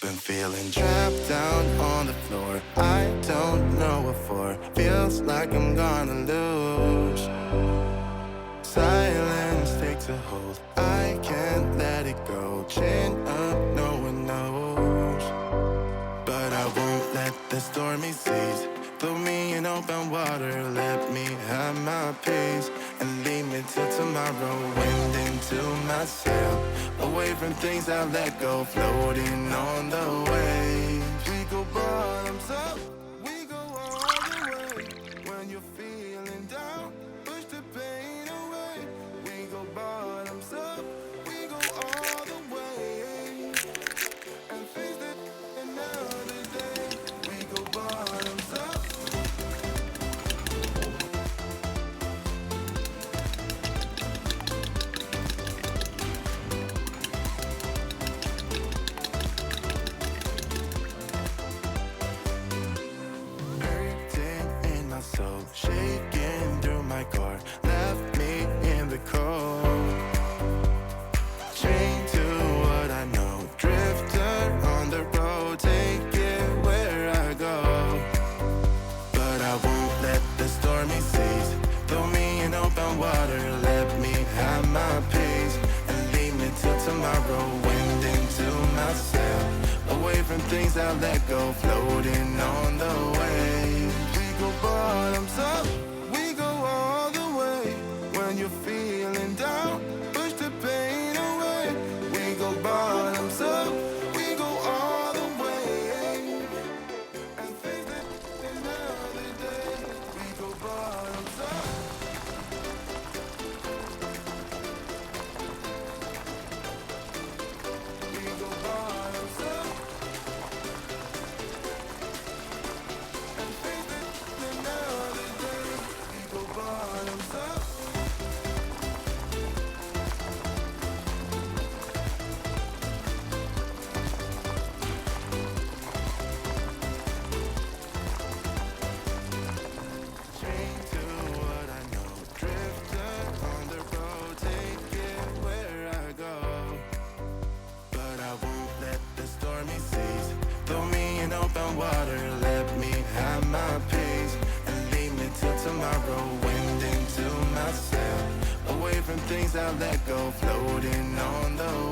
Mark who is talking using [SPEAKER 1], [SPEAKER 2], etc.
[SPEAKER 1] Been feeling trapped down on the floor. I don't know what for. Feels like I'm gonna lose. Silence takes a hold. I can't let it go. Chin up, no one knows. But I won't let the stormy seas throw me in open water. Let me have my peace and leave me till tomorrow. Wind into my sail, away from things I let go. Floating on the waves, we go bottoms up, we go all the way. When you're feeling down, push the pain away. We go bottoms up, we go all the way. And face it another day. We go bottoms up. Hurting in my soul, shaking through my core. Left me in the cold. Chained to what I know. Drifter on the road, take it where I go. But I won't let the stormy seas throw me in open water. Let me have my peace and leave me till tomorrow. Wind into my sail, away from things I let go. Floating on the waves, we go bottoms up, we go all the way. When you're feeling down, push the pain away. We go bottoms up, we go all the way. And face it another day. We go bottoms up. We go bottoms up. And face it another day. We go bottoms up. Chained to what I know. Drifter on the road, take it where I go. But I won't let the stormy seas throw me in open water. Let me have my peace and leave me till tomorrow. Wind into my sail, away from things I let go. Floating on the